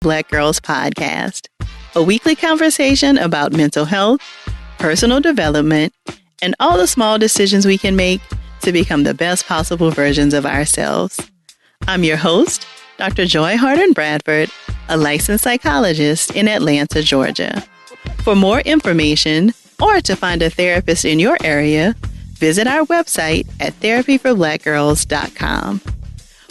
Black Girls podcast, a weekly conversation about mental health, personal development, and all the small decisions we can make to become the best possible versions of ourselves. I'm your host, Dr. Joy Harden Bradford, a licensed psychologist in Atlanta, Georgia. For more information or to find a therapist in your area, visit our website at therapyforblackgirls.com.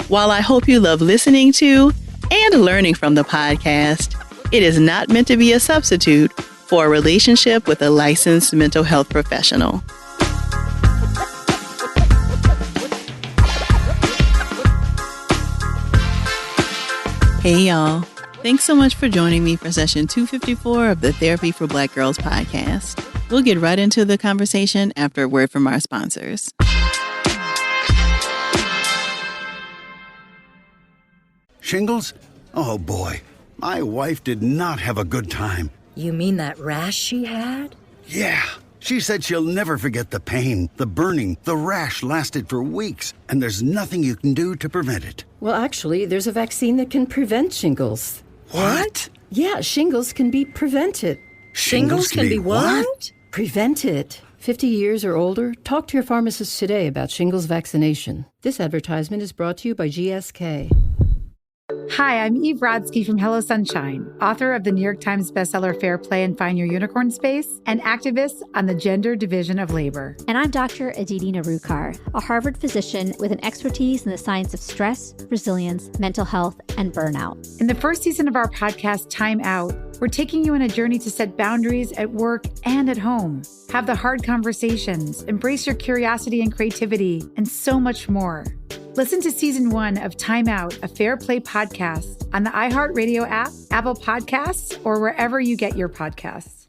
While I hope you love listening to and learning from the podcast, it is not meant to be a substitute for a relationship with a licensed mental health professional. Hey y'all, thanks so much for joining me for session 254 of the Therapy for Black Girls podcast. We'll get right into the conversation after a word from our sponsors. Shingles? Oh boy, my wife did not have a good time. You mean that rash she had? Yeah, she said she'll never forget the pain, the burning, the rash lasted for weeks, and there's nothing you can do to prevent it. Well, actually, there's a vaccine that can prevent shingles. What? Yeah, shingles can be prevented. Shingles can be what? Prevented. 50 years or older, talk to your pharmacist today about shingles vaccination. This advertisement is brought to you by GSK. Hi, I'm Eve Brodsky from Hello Sunshine, author of the New York Times bestseller Fair Play and Find Your Unicorn Space, and activist on the gender division of labor. And I'm Dr. Aditi Narukar, a Harvard physician with an expertise in the science of stress, resilience, mental health, and burnout. In the first season of our podcast, Time Out, we're taking you on a journey to set boundaries at work and at home. Have the hard conversations, embrace your curiosity and creativity, and so much more. Listen to Season 1 of Time Out, a Fair Play podcast on the iHeartRadio app, Apple Podcasts, or wherever you get your podcasts.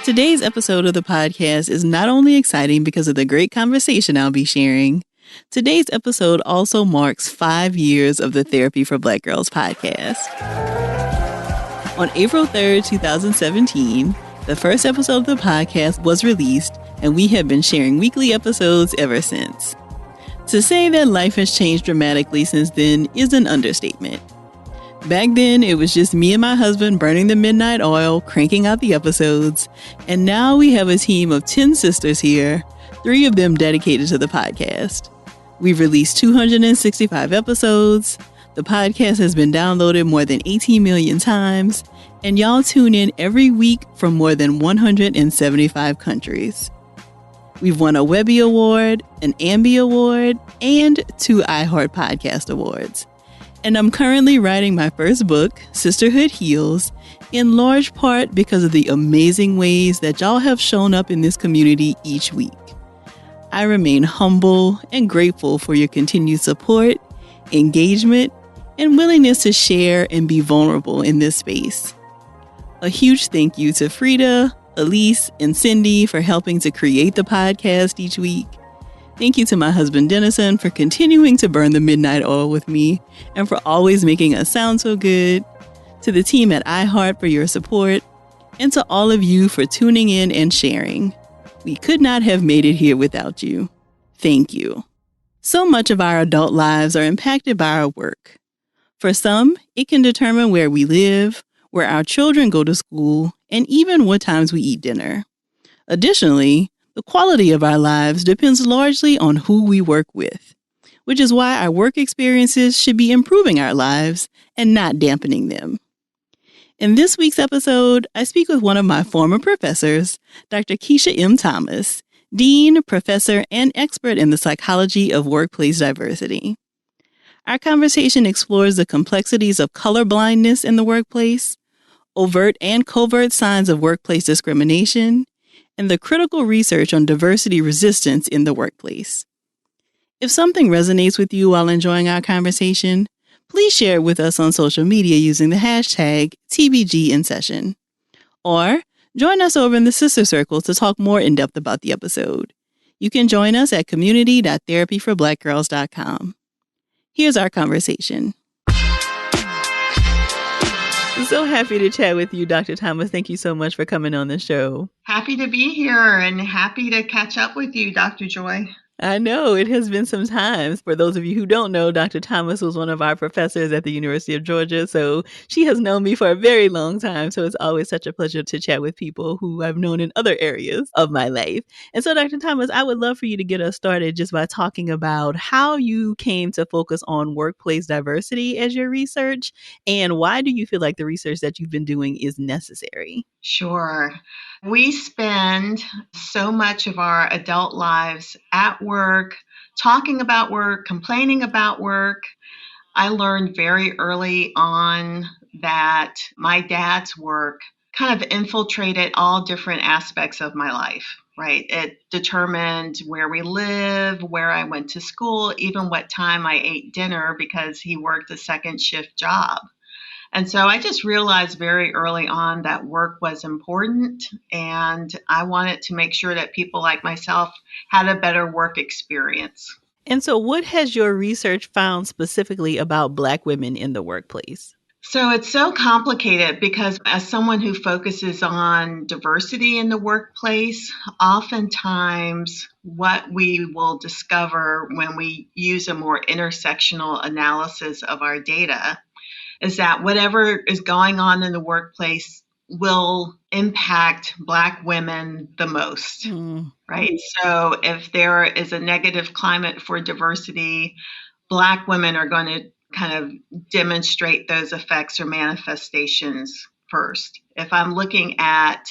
Today's episode of the podcast is not only exciting because of the great conversation I'll be sharing. Today's episode also marks 5 years of the Therapy for Black Girls podcast. On April 3rd, 2017, the first episode of the podcast was released, and we have been sharing weekly episodes ever since. To say that life has changed dramatically since then is an understatement. Back then, it was just me and my husband burning the midnight oil, cranking out the episodes, and now we have a team of 10 sisters here, 3 of them dedicated to the podcast. We've released 265 episodes, the podcast has been downloaded more than 18 million times, and y'all tune in every week from more than 175 countries. We've won a Webby Award, an Ambi Award, and 2 iHeart Podcast Awards. And I'm currently writing my first book, Sisterhood Heals, in large part because of the amazing ways that y'all have shown up in this community each week. I remain humble and grateful for your continued support, engagement, and willingness to share and be vulnerable in this space. A huge thank you to Frida, Elise, and Cindy for helping to create the podcast each week. Thank you to my husband Dennison for continuing to burn the midnight oil with me and for always making us sound so good. To the team at iHeart for your support, and to all of you for tuning in and sharing. We could not have made it here without you. Thank you. So much of our adult lives are impacted by our work. For some, it can determine where we live, where our children go to school, and even what times we eat dinner. Additionally, the quality of our lives depends largely on who we work with, which is why our work experiences should be improving our lives and not dampening them. In this week's episode, I speak with one of my former professors, Dr. Kecia M. Thomas, dean, professor, and expert in the psychology of workplace diversity. Our conversation explores the complexities of colorblindness in the workplace, overt and covert signs of workplace discrimination, and the critical research on diversity resistance in the workplace. If something resonates with you while enjoying our conversation, please share it with us on social media using the hashtag TBGInSession. Or join us over in the Sister Circle to talk more in depth about the episode. You can join us at community.therapyforblackgirls.com. Here's our conversation. I'm so happy to chat with you, Dr. Thomas. Thank you so much for coming on the show. Happy to be here and happy to catch up with you, Dr. Joy. I know it has been some time. For those of you who don't know, Dr. Thomas was one of our professors at the University of Georgia. So she has known me for a very long time. So it's always such a pleasure to chat with people who I've known in other areas of my life. And so, Dr. Thomas, I would love for you to get us started just by talking about how you came to focus on workplace diversity as your research, and why do you feel like the research that you've been doing is necessary? Sure. We spend so much of our adult lives at work, talking about work, complaining about work. I learned very early on that my dad's work kind of infiltrated all different aspects of my life, right? It determined where we live, where I went to school, even what time I ate dinner because he worked a second shift job. And so I just realized very early on that work was important, and I wanted to make sure that people like myself had a better work experience. And so, what has your research found specifically about Black women in the workplace? So it's so complicated because as someone who focuses on diversity in the workplace, oftentimes what we will discover when we use a more intersectional analysis of our data is that whatever is going on in the workplace will impact Black women the most, right? So if there is a negative climate for diversity, Black women are going to kind of demonstrate those effects or manifestations first. If I'm looking at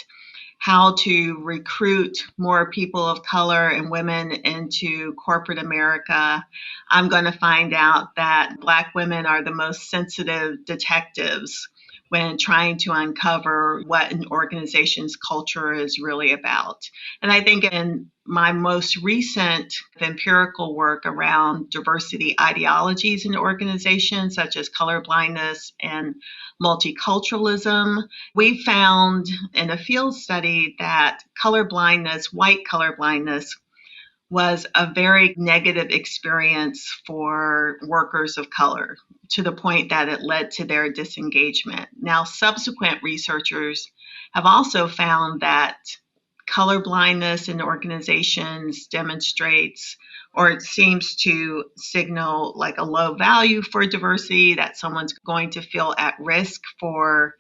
how to recruit more people of color and women into corporate America, I'm going to find out that Black women are the most sensitive detectives when trying to uncover what an organization's culture is really about. And I think in my most recent empirical work around diversity ideologies in organizations, such as colorblindness and multiculturalism, we found in a field study that colorblindness, white colorblindness, was a very negative experience for workers of color to the point that it led to their disengagement. Now, subsequent researchers have also found that colorblindness in organizations demonstrates or it seems to signal like a low value for diversity, that someone's going to feel at risk for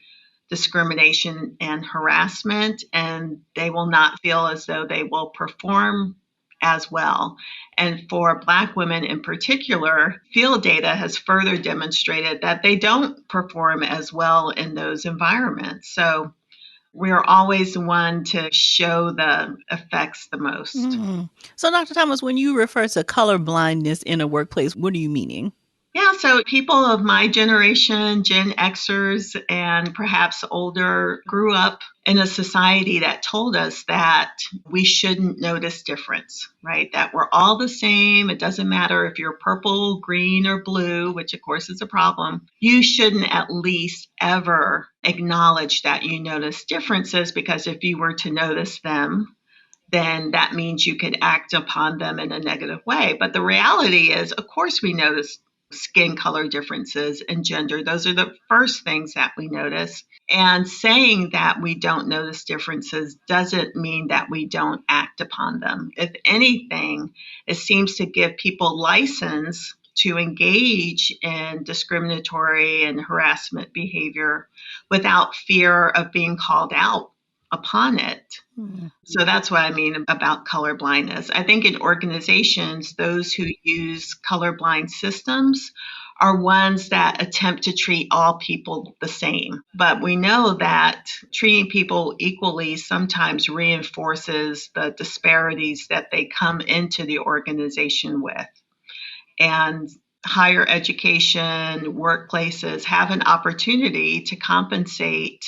discrimination and harassment, and they will not feel as though they will perform as well. And for Black women in particular, field data has further demonstrated that they don't perform as well in those environments. So we're always the one to show the effects the most. So, Dr. Thomas, when you refer to color blindness in a workplace, what are you meaning? Yeah, so people of my generation, Gen Xers, and perhaps older, grew up in a society that told us that we shouldn't notice difference, right? That we're all the same. It doesn't matter if you're purple, green, or blue, which of course is a problem. You shouldn't at least ever acknowledge that you notice differences, because if you were to notice them, then that means you could act upon them in a negative way. But the reality is, of course, we notice skin color differences and gender. Those are the first things that we notice. And saying that we don't notice differences doesn't mean that we don't act upon them. If anything, it seems to give people license to engage in discriminatory and harassment behavior without fear of being called out upon it. So that's what I mean about colorblindness. I think in organizations, those who use colorblind systems are ones that attempt to treat all people the same. But we know that treating people equally sometimes reinforces the disparities that they come into the organization with. And higher education, workplaces have an opportunity to compensate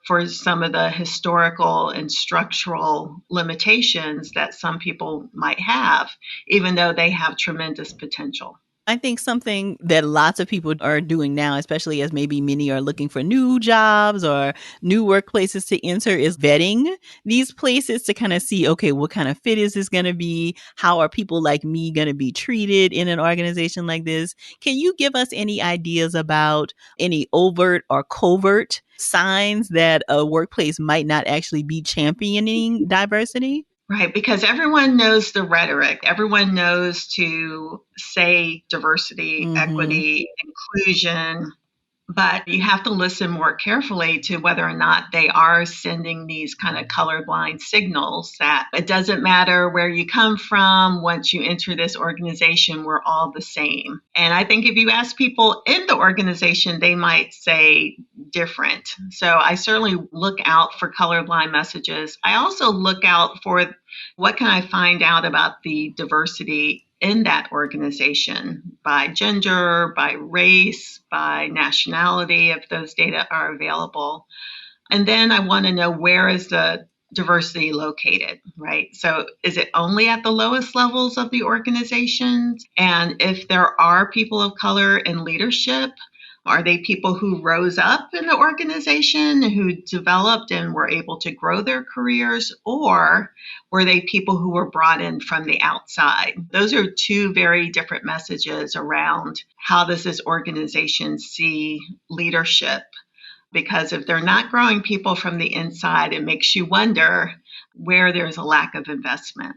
for some of the historical and structural limitations that some people might have, even though they have tremendous potential. I think something that lots of people are doing now, especially as maybe many are looking for new jobs or new workplaces to enter, is vetting these places to kind of see, okay, what kind of fit is this going to be? How are people like me going to be treated in an organization like this? Can you give us any ideas about any overt or covert signs that a workplace might not actually be championing diversity? Right, because everyone knows the rhetoric. Everyone knows to say diversity, Mm-hmm. equity, inclusion, but you have to listen more carefully to whether or not they are sending these kind of colorblind signals that it doesn't matter where you come from. Once you enter this organization, we're all the same. And I think if you ask people in the organization, they might say different. So I certainly look out for colorblind messages. I also look out for what can I find out about the diversity in that organization by gender, by race, by nationality, if those data are available. And then I want to know, where is the diversity located, right? So is it only at the lowest levels of the organizations? And if there are people of color in leadership, are they people who rose up in the organization, who developed and were able to grow their careers, or were they people who were brought in from the outside? Those are two very different messages around how does this organization see leadership. Because if they're not growing people from the inside, it makes you wonder where there's a lack of investment.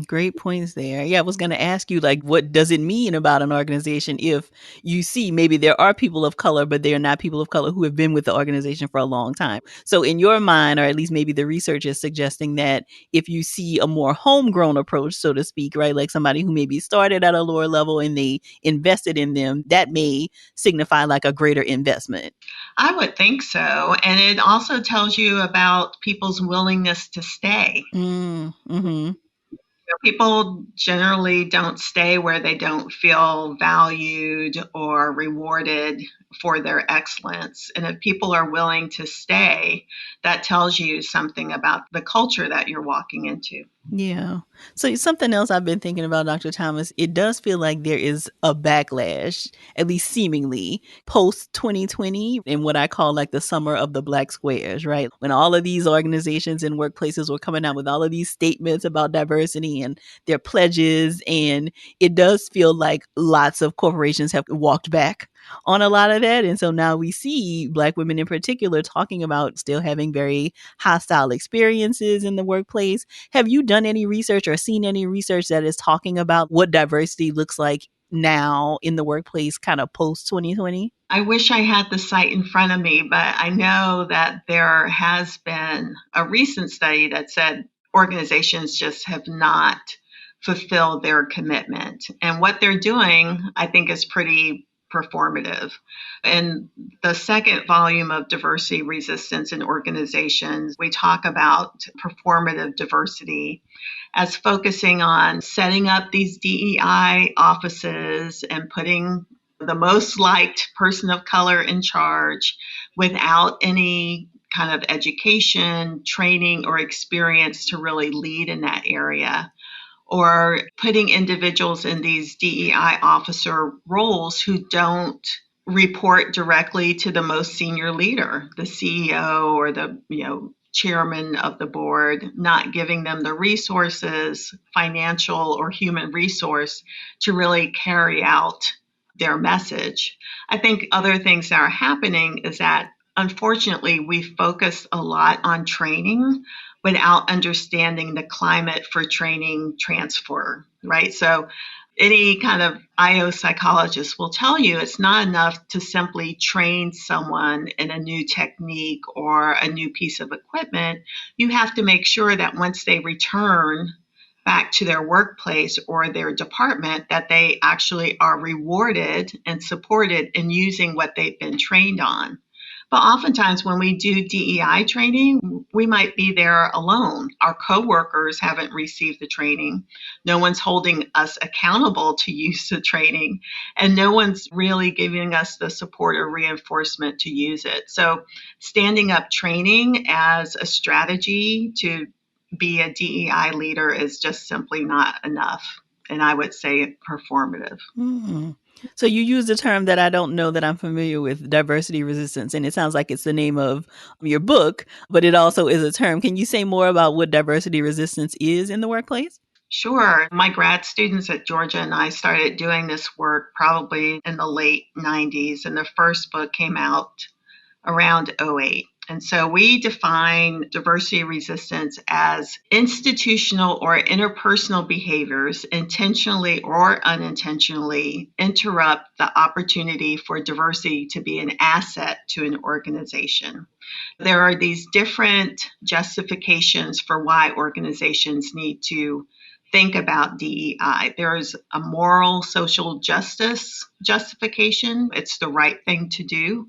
Great points there. Yeah, I was going to ask you, like, what does it mean about an organization if you see maybe there are people of color, but they are not people of color who have been with the organization for a long time? So in your mind, or at least maybe the research is suggesting that if you see a more homegrown approach, so to speak, right, like somebody who maybe started at a lower level and they invested in them, that may signify like a greater investment. I would think so. And it also tells you about people's willingness to stay. Mm-hmm. People generally don't stay where they don't feel valued or rewarded for their excellence. And if people are willing to stay, that tells you something about the culture that you're walking into. Yeah. So something else I've been thinking about, Dr. Thomas, it does feel like there is a backlash, at least seemingly, post 2020 in what I call like the summer of the black squares, right? When all of these organizations and workplaces were coming out with all of these statements about diversity and their pledges. And it does feel like lots of corporations have walked back on a lot of that. And so now we see Black women in particular talking about still having very hostile experiences in the workplace. Have you done any research or seen any research that is talking about what diversity looks like now in the workplace kind of post 2020? I wish I had the site in front of me, but I know that there has been a recent study that said organizations just have not fulfilled their commitment. And what they're doing, I think, is pretty performative. In the second volume of Diversity, Resistance in Organizations, we talk about performative diversity as focusing on setting up these DEI offices and putting the most liked person of color in charge without any kind of education, training, or experience to really lead in that area, or putting individuals in these DEI officer roles who don't report directly to the most senior leader, the CEO or the chairman of the board, not giving them the resources, financial or human resource, to really carry out their message. I think other things that are happening is that, unfortunately, we focus a lot on training without understanding the climate for training transfer, right? So any kind of IO psychologist will tell you it's not enough to simply train someone in a new technique or a new piece of equipment. You have to make sure that once they return back to their workplace or their department, that they actually are rewarded and supported in using what they've been trained on. But oftentimes when we do DEI training, we might be there alone. Our coworkers haven't received the training. No one's holding us accountable to use the training, and no one's really giving us the support or reinforcement to use it. So standing up training as a strategy to be a DEI leader is just simply not enough. And I would say performative. Mm-hmm. So you use a term that I don't know that I'm familiar with, diversity resistance, and it sounds like it's the name of your book, but it also is a term. Can you say more about what diversity resistance is in the workplace? Sure. My grad students at Georgia and I started doing this work probably in the late 90s, and the first book came out around '08. And so we define diversity resistance as institutional or interpersonal behaviors intentionally or unintentionally interrupt the opportunity for diversity to be an asset to an organization. There are these different justifications for why organizations need to think about DEI. There is a moral social justice justification. It's the right thing to do.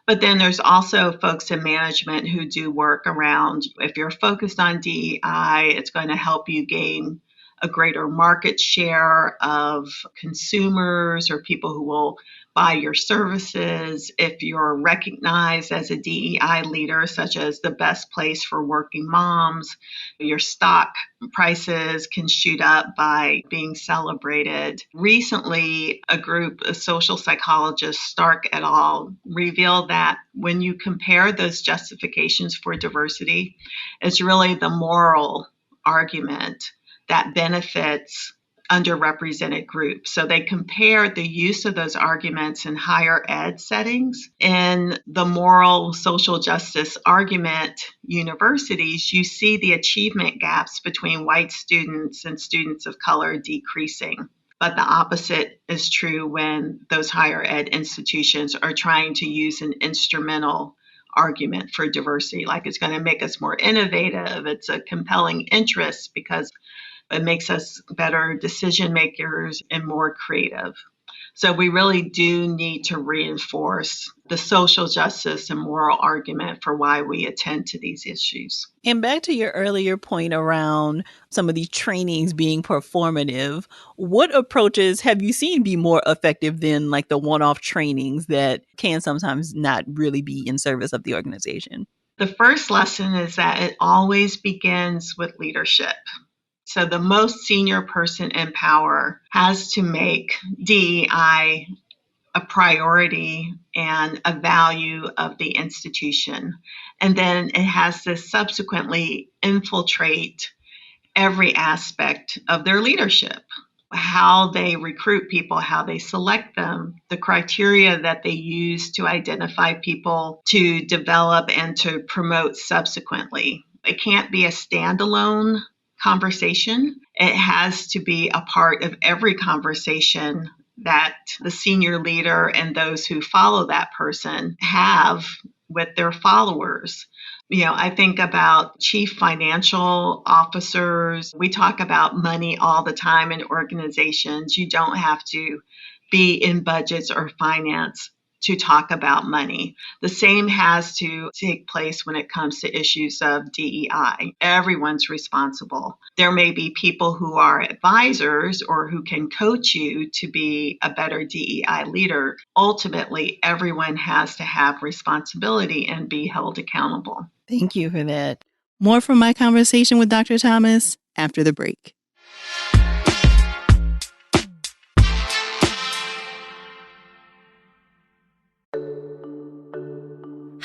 But then there's also folks in management who do work around, if you're focused on DEI, it's going to help you gain a greater market share of consumers or people who will buy your services. If you're recognized as a DEI leader, such as the best place for working moms, your stock prices can shoot up by being celebrated. Recently, a group of social psychologists, Stark et al., revealed that when you compare those justifications for diversity, it's really the moral argument that benefits underrepresented groups. So they compared the use of those arguments in higher ed settings. In the moral social justice argument universities, you see the achievement gaps between white students and students of color decreasing. But the opposite is true when those higher ed institutions are trying to use an instrumental argument for diversity, like it's going to make us more innovative. It's a compelling interest because it makes us better decision makers and more creative. So we really do need to reinforce the social justice and moral argument for why we attend to these issues. And back to your earlier point around some of these trainings being performative, what approaches have you seen be more effective than like the one-off trainings that can sometimes not really be in service of the organization? The first lesson is that it always begins with leadership. So the most senior person in power has to make DEI a priority and a value of the institution. And then it has to subsequently infiltrate every aspect of their leadership, how they recruit people, how they select them, the criteria that they use to identify people to develop and to promote subsequently. It can't be a standalone conversation. It has to be a part of every conversation that the senior leader and those who follow that person have with their followers. I think about chief financial officers. We talk about money all the time in organizations. You don't have to be in budgets or finance to talk about money. The same has to take place when it comes to issues of DEI. Everyone's responsible. There may be people who are advisors or who can coach you to be a better DEI leader. Ultimately, everyone has to have responsibility and be held accountable. Thank you for that. More from my conversation with Dr. Thomas after the break.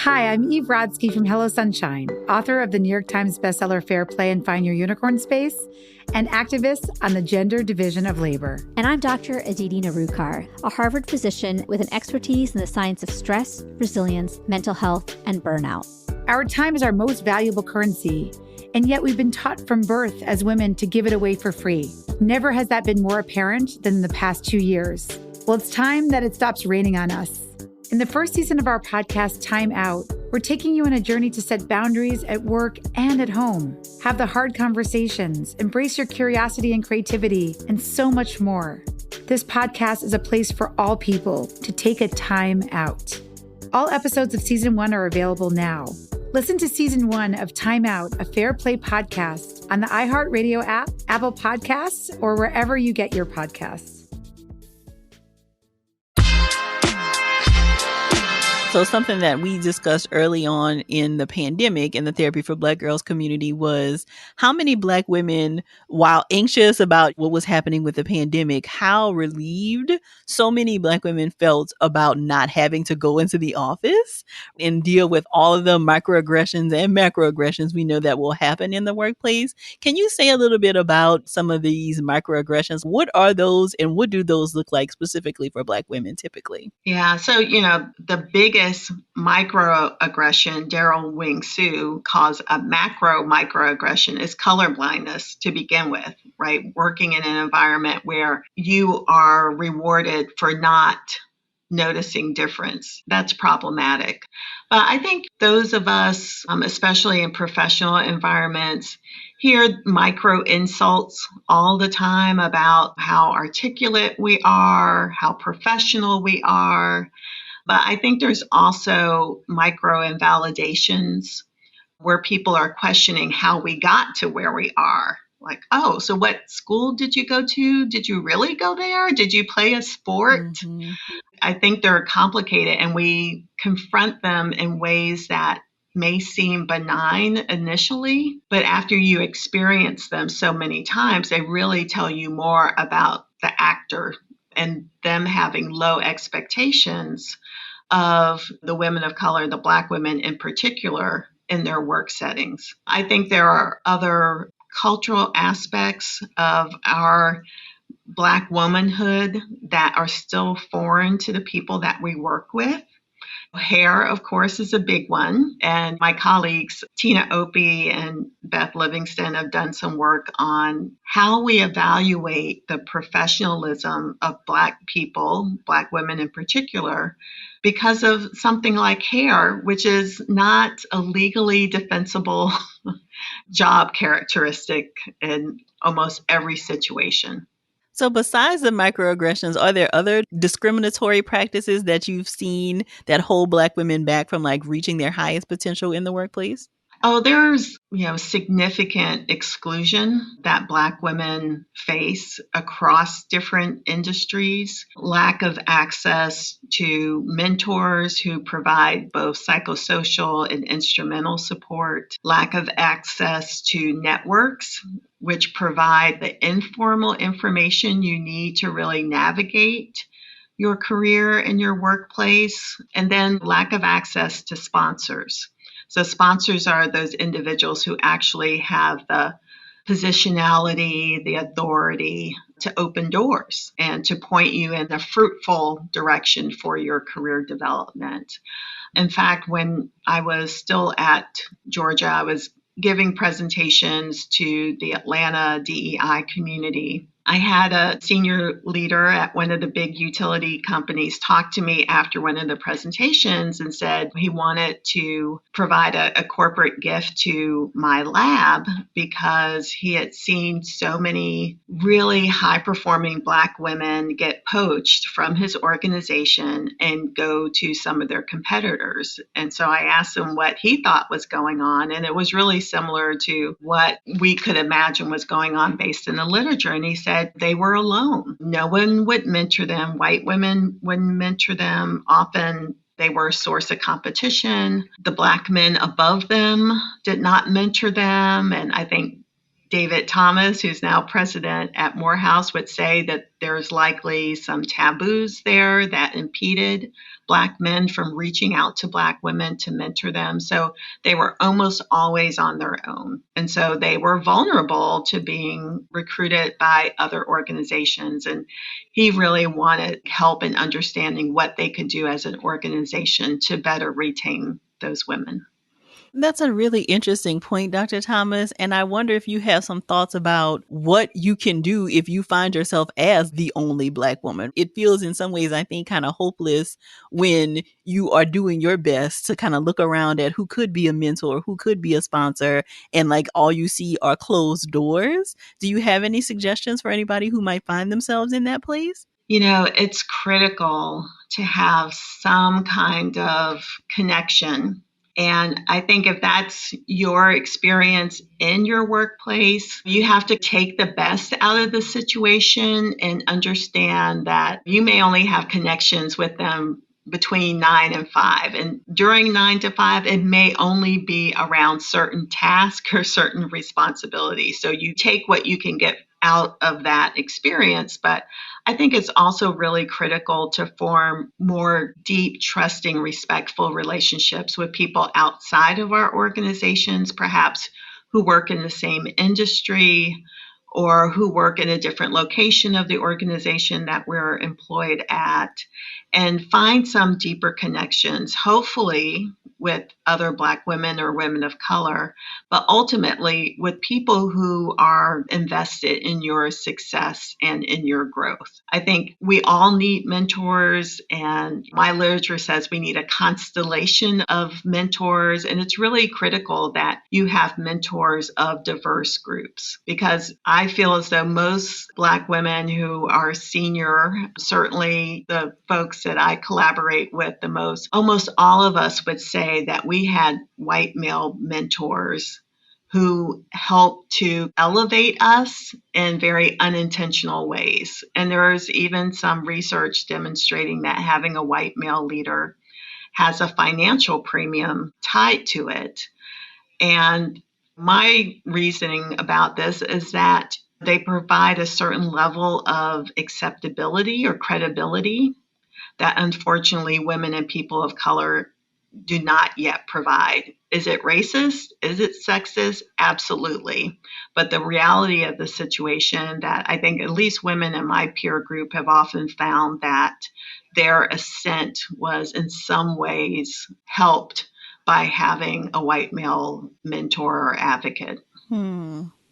Hi, I'm Eve Rodsky from Hello Sunshine, author of the New York Times bestseller Fair Play and Find Your Unicorn Space, and activist on the gender division of labor. And I'm Dr. Aditi Narukar, a Harvard physician with an expertise in the science of stress, resilience, mental health, and burnout. Our time is our most valuable currency, and yet we've been taught from birth as women to give it away for free. Never has that been more apparent than in the past 2 years. Well, it's time that it stops raining on us. In the first season of our podcast, Time Out, we're taking you on a journey to set boundaries at work and at home. Have the hard conversations, embrace your curiosity and creativity, and so much more. This podcast is a place for all people to take a time out. All episodes of Season 1 are available now. Listen to Season 1 of Time Out, a Fair Play podcast on the iHeartRadio app, Apple Podcasts, or wherever you get your podcasts. So something that we discussed early on in the pandemic in the Therapy for Black Girls community was how many Black women, while anxious about what was happening with the pandemic, how relieved so many Black women felt about not having to go into the office and deal with all of the microaggressions and macroaggressions we know that will happen in the workplace. Can you say a little bit about some of these microaggressions? What are those and what do those look like specifically for Black women typically? Yeah, so, the biggest biggest microaggression Daryl Wing Su calls a macro microaggression is colorblindness to begin with, right? Working in an environment where you are rewarded for not noticing difference. That's problematic. But I think those of us, especially in professional environments, hear micro insults all the time about how articulate we are, how professional we are. But I think there's also micro invalidations where people are questioning how we got to where we are. Like, oh, so what school did you go to? Did you really go there? Did you play a sport? Mm-hmm. I think they're complicated, and we confront them in ways that may seem benign initially, but after you experience them so many times, they really tell you more about the actor and them having low expectations of the women of color, the Black women in particular, in their work settings. I think there are other cultural aspects of our Black womanhood that are still foreign to the people that we work with. Hair, of course, is a big one. And my colleagues, Tina Opie and Beth Livingston, have done some work on how we evaluate the professionalism of Black people, Black women in particular, because of something like hair, which is not a legally defensible job characteristic in almost every situation. So besides the microaggressions, are there other discriminatory practices that you've seen that hold Black women back from like reaching their highest potential in the workplace? Oh, there's, significant exclusion that Black women face across different industries, lack of access to mentors who provide both psychosocial and instrumental support, lack of access to networks which provide the informal information you need to really navigate your career and your workplace, and then lack of access to sponsors. So sponsors are those individuals who actually have the positionality, the authority to open doors and to point you in a fruitful direction for your career development. In fact, when I was still at Georgia, I was giving presentations to the Atlanta DEI community. I had a senior leader at one of the big utility companies talk to me after one of the presentations and said he wanted to provide a corporate gift to my lab because he had seen so many really high-performing Black women get poached from his organization and go to some of their competitors. And so I asked him what he thought was going on, and it was really similar to what we could imagine was going on based in the literature. And he said, they were alone. No one would mentor them. White women wouldn't mentor them. Often they were a source of competition. The Black men above them did not mentor them. And I think David Thomas, who's now president at Morehouse, would say that there's likely some taboos there that impeded Black men from reaching out to Black women to mentor them. So they were almost always on their own. And so they were vulnerable to being recruited by other organizations. And he really wanted help in understanding what they could do as an organization to better retain those women. That's a really interesting point, Dr. Thomas. And I wonder if you have some thoughts about what you can do if you find yourself as the only Black woman. It feels in some ways, I think, kind of hopeless when you are doing your best to kind of look around at who could be a mentor, who could be a sponsor, and like all you see are closed doors. Do you have any suggestions for anybody who might find themselves in that place? It's critical to have some kind of connection. And I think if that's your experience in your workplace, you have to take the best out of the situation and understand that you may only have connections with them between 9 and 5. And during 9 to 5, it may only be around certain tasks or certain responsibilities. So you take what you can get out of that experience. But I think it's also really critical to form more deep, trusting, respectful relationships with people outside of our organizations, perhaps who work in the same industry, or who work in a different location of the organization that we're employed at, and find some deeper connections, hopefully with other Black women or women of color, but ultimately with people who are invested in your success and in your growth. I think we all need mentors, and my literature says we need a constellation of mentors, and it's really critical that you have mentors of diverse groups, because I feel as though most Black women who are senior, certainly the folks that I collaborate with the most, almost all of us would say that we had white male mentors who helped to elevate us in very unintentional ways. And there's even some research demonstrating that having a white male leader has a financial premium tied to it. And my reasoning about this is that they provide a certain level of acceptability or credibility that unfortunately women and people of color do not yet provide. Is it racist? Is it sexist? Absolutely. But the reality of the situation that I think at least women in my peer group have often found that their ascent was in some ways helped by having a white male mentor or advocate.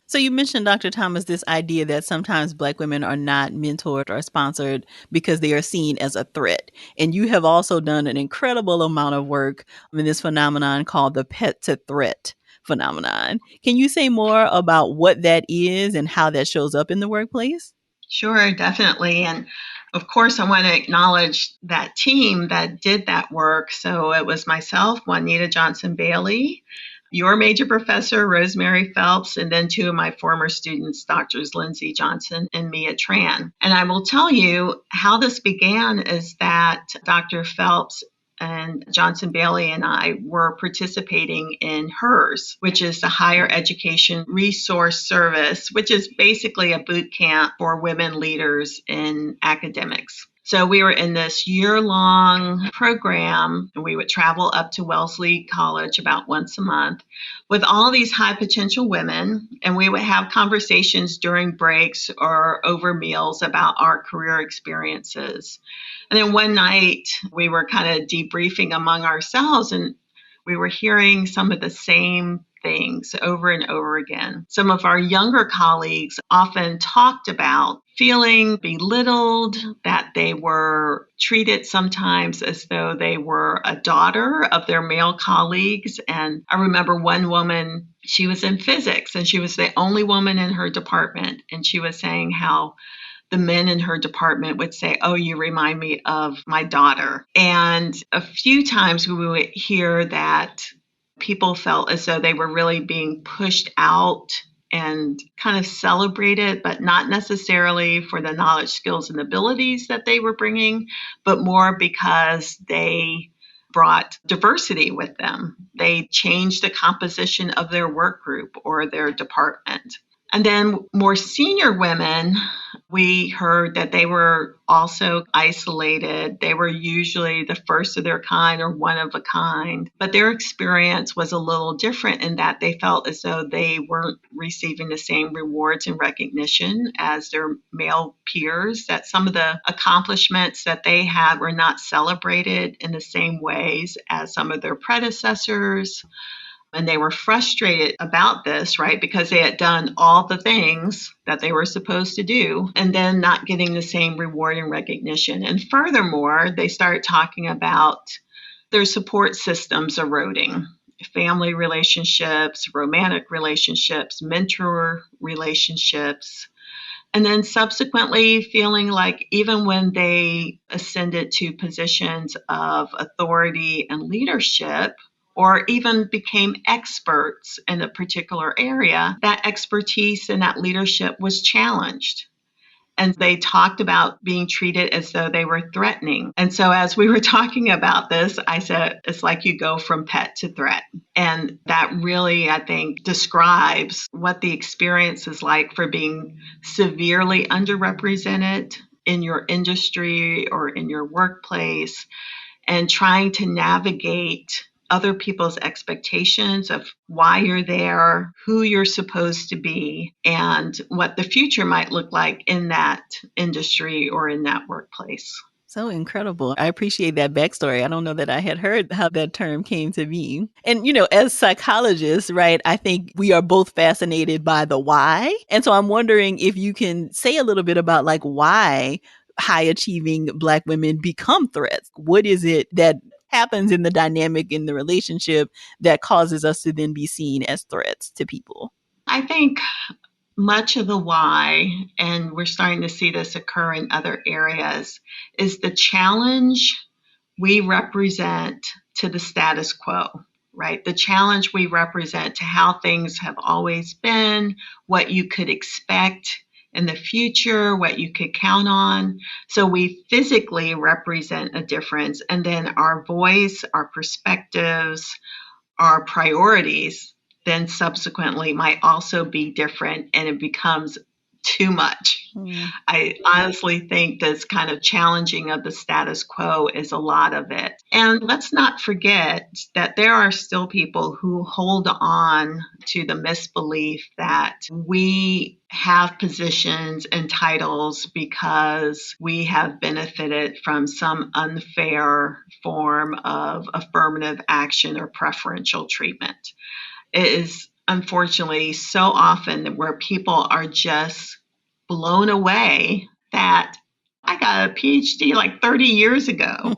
So you mentioned, Dr. Thomas, this idea that sometimes Black women are not mentored or sponsored because they are seen as a threat. And you have also done an incredible amount of work in this phenomenon called the pet to threat phenomenon. Can you say more about what that is and how that shows up in the workplace? Sure, definitely. And of course, I want to acknowledge that team that did that work. So it was myself, Juanita Johnson-Bailey, your major professor, Rosemary Phelps, and then two of my former students, Drs. Lindsay Johnson and Mia Tran. And I will tell you how this began is that Dr. Phelps and Johnson Bailey and I were participating in HERS, which is the Higher Education Resource Service, which is basically a boot camp for women leaders in academics. So we were in this year-long program, and we would travel up to Wellesley College about once a month with all these high potential women, and we would have conversations during breaks or over meals about our career experiences. And then one night we were kind of debriefing among ourselves, and we were hearing some of the same things over and over again. Some of our younger colleagues often talked about feeling belittled, that they were treated sometimes as though they were a daughter of their male colleagues. And I remember one woman, she was in physics and she was the only woman in her department. And she was saying how the men in her department would say, "Oh, you remind me of my daughter." And a few times we would hear that people felt as though they were really being pushed out and kind of celebrated, but not necessarily for the knowledge, skills, and abilities that they were bringing, but more because they brought diversity with them. They changed the composition of their work group or their department. And then more senior women, we heard that they were also isolated. They were usually the first of their kind or one of a kind. But their experience was a little different in that they felt as though they weren't receiving the same rewards and recognition as their male peers, that some of the accomplishments that they had were not celebrated in the same ways as some of their predecessors. And they were frustrated about this, right? Because they had done all the things that they were supposed to do and then not getting the same reward and recognition. And furthermore, they started talking about their support systems eroding, family relationships, romantic relationships, mentor relationships. And then subsequently feeling like even when they ascended to positions of authority and leadership, or even became experts in a particular area, that expertise and that leadership was challenged. And they talked about being treated as though they were threatening. And so as we were talking about this, I said, it's like you go from pet to threat. And that really, I think, describes what the experience is like for being severely underrepresented in your industry or in your workplace, and trying to navigate other people's expectations of why you're there, who you're supposed to be, and what the future might look like in that industry or in that workplace. So incredible. I appreciate that backstory. I don't know that I had heard how that term came to be. And, as psychologists, right, I think we are both fascinated by the why. And so I'm wondering if you can say a little bit about like why high achieving Black women become threats. What is it that happens in the dynamic in the relationship that causes us to then be seen as threats to people? I think much of the why, and we're starting to see this occur in other areas, is the challenge we represent to the status quo, right? The challenge we represent to how things have always been, what you could expect in the future, what you could count on. So we physically represent a difference, and then our voice, our perspectives, our priorities then subsequently might also be different, and it becomes too much. I honestly think this kind of challenging of the status quo is a lot of it. And let's not forget that there are still people who hold on to the misbelief that we have positions and titles because we have benefited from some unfair form of affirmative action or preferential treatment. It is unfortunately so often where people are just blown away that I got a PhD like 30 years ago.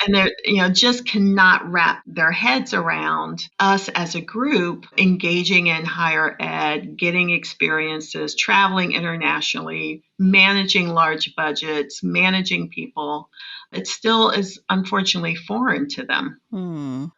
And they just cannot wrap their heads around us as a group engaging in higher ed, getting experiences, traveling internationally, managing large budgets, managing people. It still is unfortunately foreign to them.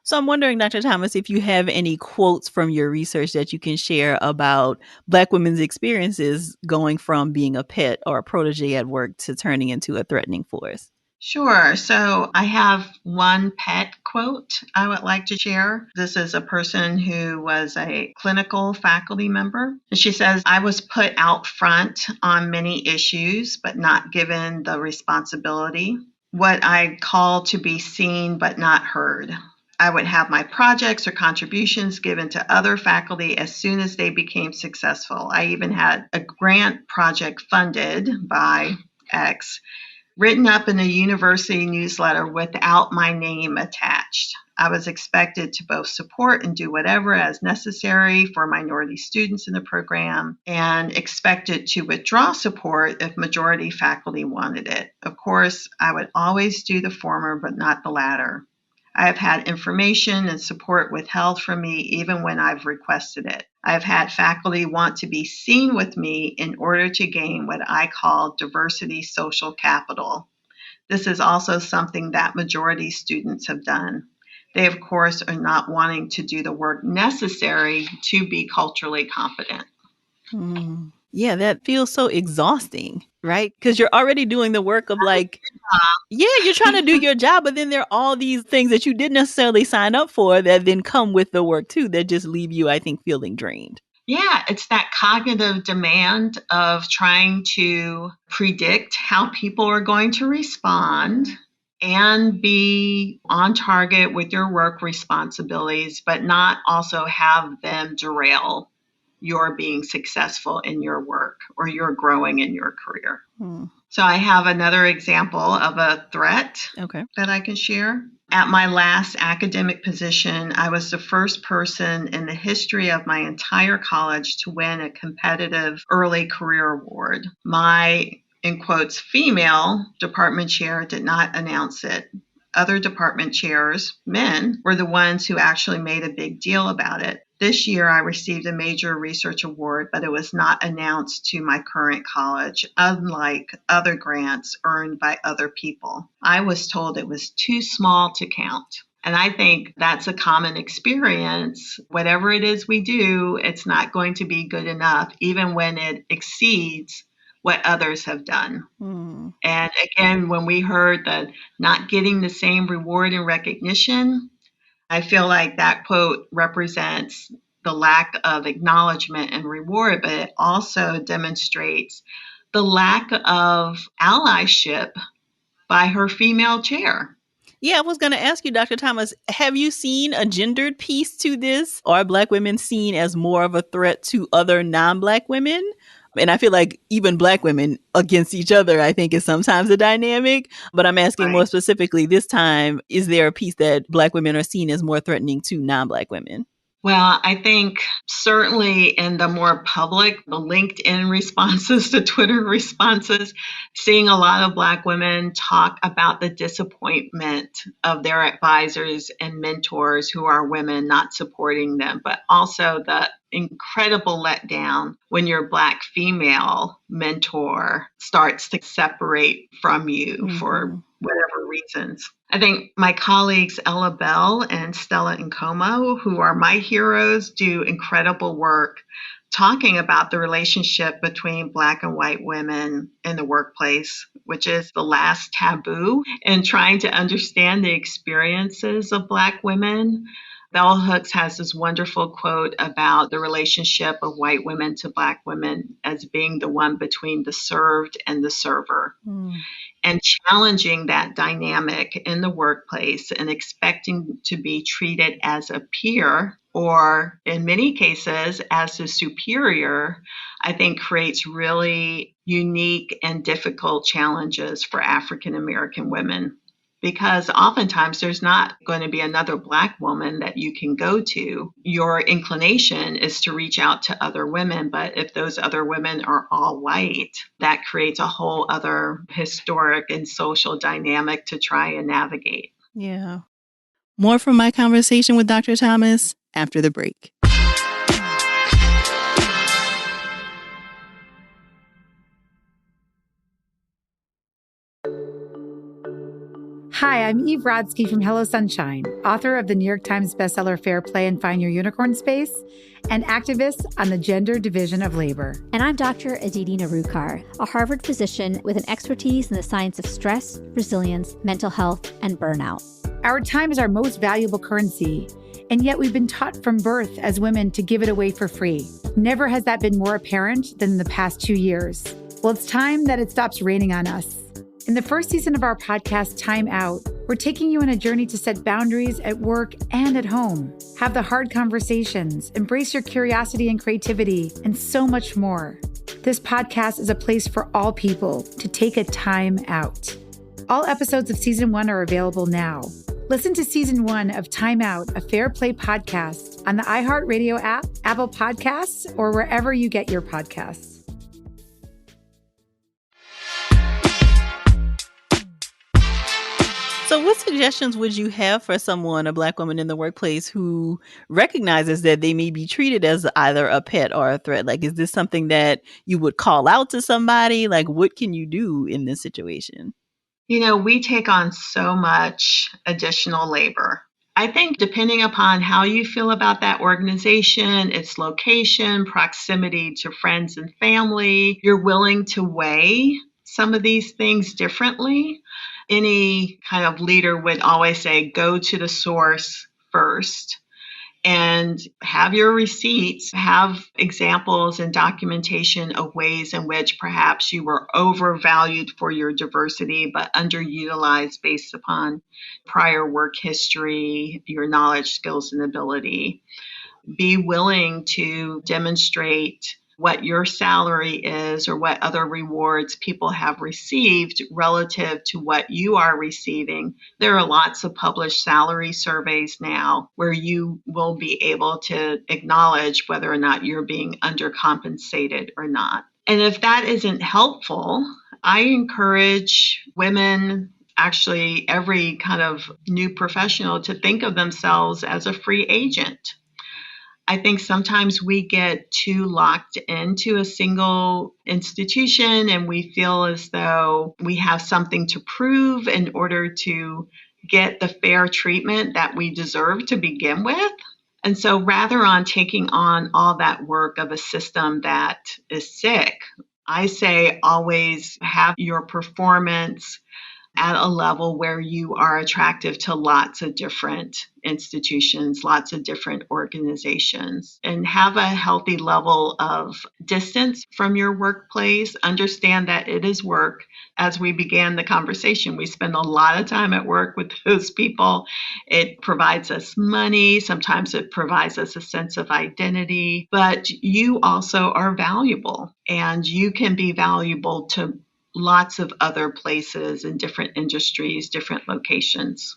So I'm wondering, Dr. Thomas, if you have any quotes from your research that you can share about Black women's experiences going from being a pet or a protege at work to turning into a threatening force. Sure. So I have one pet quote I would like to share. This is a person who was a clinical faculty member. And she says, I was put out front on many issues, but not given the responsibility. What I call to be seen but not heard. I would have my projects or contributions given to other faculty as soon as they became successful. I even had a grant project funded by X written up in a university newsletter without my name attached. I was expected to both support and do whatever as necessary for minority students in the program, and expected to withdraw support if majority faculty wanted it. Of course, I would always do the former, but not the latter. I have had information and support withheld from me even when I've requested it. I've had faculty want to be seen with me in order to gain what I call diversity social capital. This is also something that majority students have done. They, of course, are not wanting to do the work necessary to be culturally competent. Yeah, that feels so exhausting, right? Because you're already doing the work of like, you're trying to do your job, but then there are all these things that you didn't necessarily sign up for that then come with the work too, that just leave you, I think, feeling drained. Yeah, it's that cognitive demand of trying to predict how people are going to respond and be on target with your work responsibilities, but not also have them derail your being successful in your work or your growing in your career. So I have another example of a threat that I can share. At my last academic position, I was the first person in the history of my entire college to win a competitive early career award. My, in quotes, female department chair did not announce it. Other department chairs, men, were the ones who actually made a big deal about it. This year, I received a major research award, but it was not announced to my current college, unlike other grants earned by other people. I was told it was too small to count. And I think that's a common experience. Whatever it is we do, it's not going to be good enough, even when it exceeds what others have done. And again, when we heard that not getting the same reward and recognition, I feel like that quote represents the lack of acknowledgement and reward, but it also demonstrates the lack of allyship by her female chair. Yeah, I was going to ask you, Dr. Thomas, have you seen a gendered piece to this? Or are Black women seen as more of a threat to other non-Black women? And I feel like even Black women against each other, I think, is sometimes a dynamic. But I'm asking more Right. specifically this time, is there a piece that Black women are seen as more threatening to non-Black women? Well, I think certainly in the more public, the LinkedIn responses, the Twitter responses, seeing a lot of Black women talk about the disappointment of their advisors and mentors who are women not supporting them, but also the incredible letdown when your Black female mentor starts to separate from you for whatever reasons. I think my colleagues Ella Bell and Stella Nkomo, who are my heroes, do incredible work talking about the relationship between Black and white women in the workplace, which is the last taboo, and trying to understand the experiences of Black women. Bell Hooks has this wonderful quote about the relationship of white women to Black women as being the one between the served and the server. And challenging that dynamic in the workplace and expecting to be treated as a peer or in many cases as a superior, I think creates really unique and difficult challenges for African American women. Because oftentimes there's not going to be another Black woman that you can go to. Your inclination is to reach out to other women, but if those other women are all white, that creates a whole other historic and social dynamic to try and navigate. Yeah. More from my conversation with Dr. Thomas after the break. Hi, I'm Eve Rodsky from Hello Sunshine, author of the New York Times bestseller Fair Play and Find Your Unicorn Space, and activist on the gender division of labor. And I'm Dr. Aditi Narukar, a Harvard physician with an expertise in the science of stress, resilience, mental health, and burnout. Our time is our most valuable currency, and yet we've been taught from birth as women to give it away for free. Never has that been more apparent than in the past 2 years. Well, it's time that it stops raining on us. In the first season of our podcast, Time Out, we're taking you on a journey to set boundaries at work and at home. Have the hard conversations, embrace your curiosity and creativity, and so much more. This podcast is a place for all people to take a time out. All episodes of Season 1 are available now. Listen to Season 1 of Time Out, a Fair Play podcast on the iHeartRadio app, Apple Podcasts, or wherever you get your podcasts. So what suggestions would you have for someone, a Black woman in the workplace, who recognizes that they may be treated as either a pet or a threat? Like, is this something that you would call out to somebody? Like, what can you do in this situation? You know, we take on so much additional labor. I think depending upon how you feel about that organization, its location, proximity to friends and family, you're willing to weigh some of these things differently. Any kind of leader would always say, go to the source first and have your receipts, have examples and documentation of ways in which perhaps you were overvalued for your diversity, but underutilized based upon prior work history, your knowledge, skills, and ability. Be willing to demonstrate what your salary is or what other rewards people have received relative to what you are receiving. There are lots of published salary surveys now where you will be able to acknowledge whether or not you're being undercompensated or not. And if that isn't helpful, I encourage women, actually every kind of new professional, to think of themselves as a free agent. I think sometimes we get too locked into a single institution and we feel as though we have something to prove in order to get the fair treatment that we deserve to begin with. And so rather on taking on all that work of a system that is sick, I say always have your performance at a level where you are attractive to lots of different institutions, lots of different organizations, and have a healthy level of distance from your workplace. Understand that it is work. As we began the conversation, we spend a lot of time at work with those people. It provides us money. Sometimes it provides us a sense of identity, but you also are valuable, and you can be valuable to lots of other places in different industries, different locations.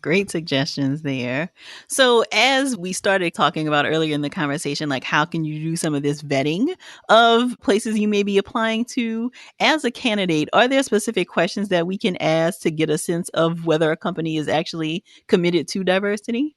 Great suggestions there. So as we started talking about earlier in the conversation, like how can you do some of this vetting of places you may be applying to as a candidate? Are there specific questions that we can ask to get a sense of whether a company is actually committed to diversity?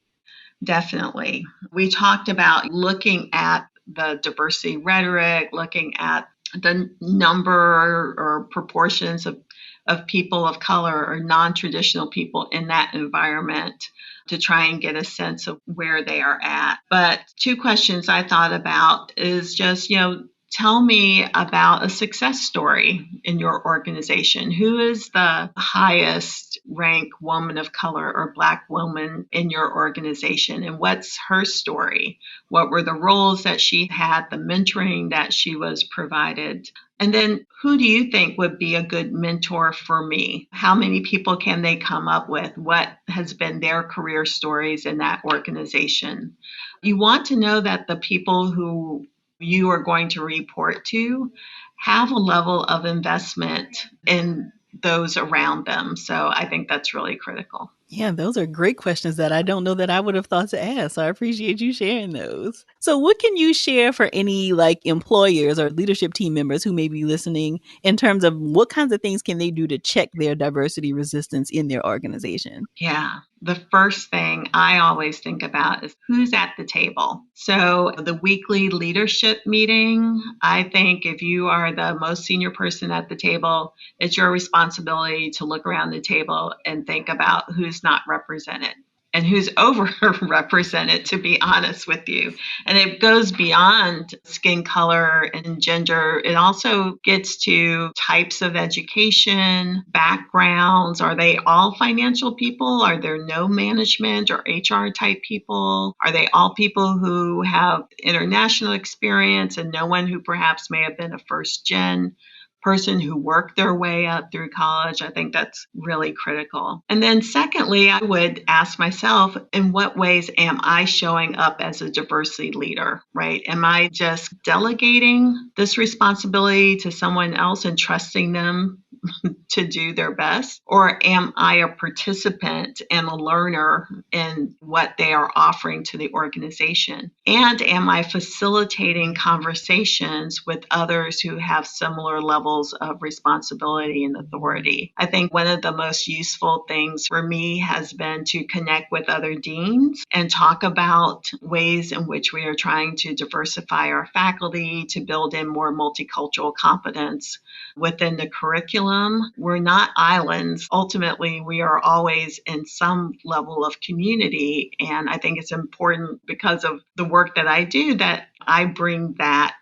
Definitely. We talked about looking at the diversity rhetoric, looking at the number or proportions of people of color or non-traditional people in that environment to try and get a sense of where they are at. But two questions I thought about is just, tell me about a success story in your organization. Who is the highest ranked woman of color or Black woman in your organization? And what's her story? What were the roles that she had, the mentoring that she was provided? And then who do you think would be a good mentor for me? How many people can they come up with? What has been their career stories in that organization? You want to know that the people who you are going to report to have a level of investment in those around them. So I think that's really critical. Yeah, those are great questions that I don't know that I would have thought to ask. So I appreciate you sharing those. So what can you share for any employers or leadership team members who may be listening in terms of what kinds of things can they do to check their diversity resistance in their organization? Yeah. The first thing I always think about is who's at the table. So the weekly leadership meeting, I think if you are the most senior person at the table, it's your responsibility to look around the table and think about who's not represented and who's overrepresented, to be honest with you. And it goes beyond skin color and gender. It also gets to types of education, backgrounds. Are they all financial people? Are there no management or HR type people? Are they all people who have international experience and no one who perhaps may have been a first gen person who worked their way up through college? I think that's really critical. And then secondly, I would ask myself, in what ways am I showing up as a diversity leader, right? Am I just delegating this responsibility to someone else and trusting them to do their best? Or am I a participant and a learner in what they are offering to the organization? And am I facilitating conversations with others who have similar levels of responsibility and authority? I think one of the most useful things for me has been to connect with other deans and talk about ways in which we are trying to diversify our faculty, to build in more multicultural competence within the curriculum. We're not islands. Ultimately, we are always in some level of community. And I think it's important because of the work that I do that I bring that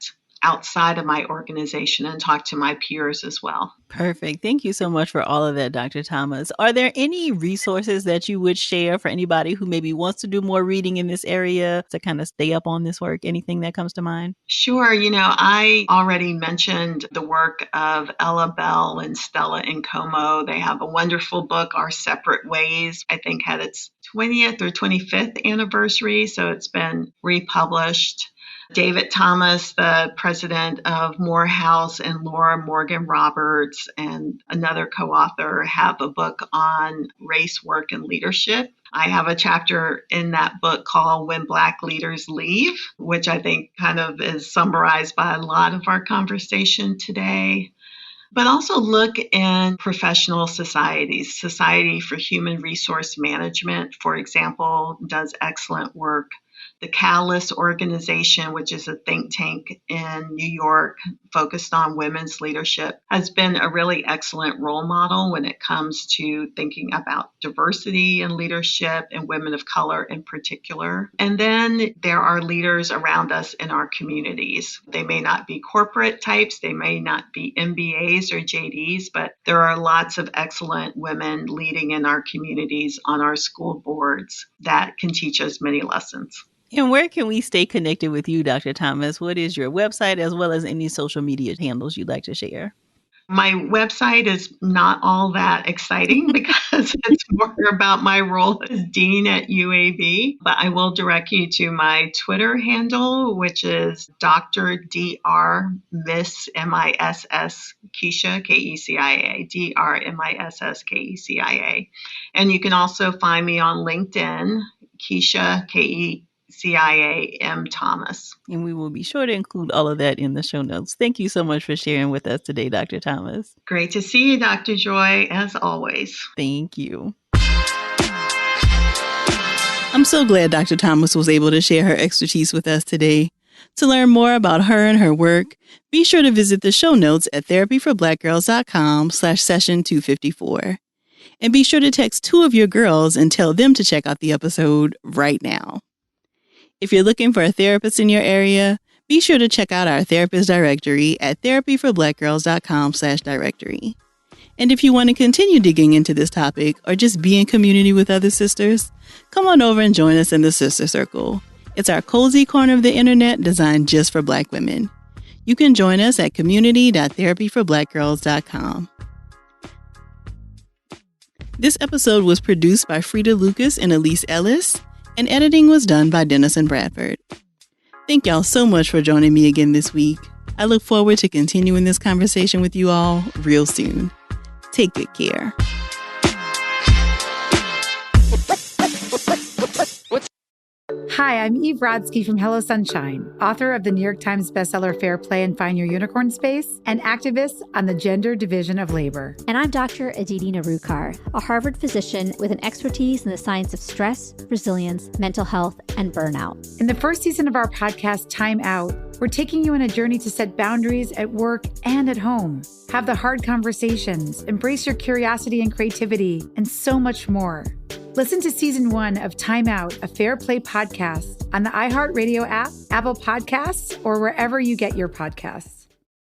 outside of my organization and talk to my peers as well. Perfect. Thank you so much for all of that, Dr. Thomas. Are there any resources that you would share for anybody who maybe wants to do more reading in this area to kind of stay up on this work? Anything that comes to mind? Sure. I already mentioned the work of Ella Bell and Stella Nkomo. They have a wonderful book, Our Separate Ways. I think had its 20th or 25th anniversary, so it's been republished. David Thomas, the president of Morehouse, and Laura Morgan Roberts, and another co-author, have a book on race, work, and leadership. I have a chapter in that book called When Black Leaders Leave, which I think kind of is summarized by a lot of our conversation today. But also look in professional societies. Society for Human Resource Management, for example, does excellent work The Catalyst organization, which is a think tank in New York focused on women's leadership, has been a really excellent role model when it comes to thinking about diversity in leadership and women of color in particular. And then there are leaders around us in our communities. They may not be corporate types, they may not be MBAs or JDs, but there are lots of excellent women leading in our communities on our school boards that can teach us many lessons. And where can we stay connected with you, Dr. Thomas? What is your website as well as any social media handles you'd like to share? My website is not all that exciting because it's more about my role as dean at UAB, but I will direct you to my Twitter handle, which is Dr. Dr. Miss MISS Kecia, Kecia, Dr. MISS Kecia. And you can also find me on LinkedIn, Kecia, Kecia M. Thomas. And we will be sure to include all of that in the show notes. Thank you so much for sharing with us today, Dr. Thomas. Great to see you, Dr. Joy, as always. Thank you. I'm so glad Dr. Thomas was able to share her expertise with us today. To learn more about her and her work, be sure to visit the show notes at therapyforblackgirls.com/session254. And be sure to text 2 of your girls and tell them to check out the episode right now. If you're looking for a therapist in your area, be sure to check out our therapist directory at therapyforblackgirls.com/directory. And if you want to continue digging into this topic or just be in community with other sisters, come on over and join us in the Sister Circle. It's our cozy corner of the internet designed just for Black women. You can join us at community.therapyforblackgirls.com. This episode was produced by Frida Lucas and Elise Ellis, and editing was done by Dennis and Bradford. Thank y'all so much for joining me again this week. I look forward to continuing this conversation with you all real soon. Take good care. Hi, I'm Eve Rodsky from Hello Sunshine, author of the New York Times bestseller Fair Play and Find Your Unicorn Space, and activist on the gender division of labor. And I'm Dr. Aditi Narukar, a Harvard physician with an expertise in the science of stress, resilience, mental health, and burnout. In the first season of our podcast, Time Out, we're taking you on a journey to set boundaries at work and at home. Have the hard conversations, embrace your curiosity and creativity, and so much more. Listen to Season 1 of Time Out, a Fair Play podcast on the iHeartRadio app, Apple Podcasts, or wherever you get your podcasts.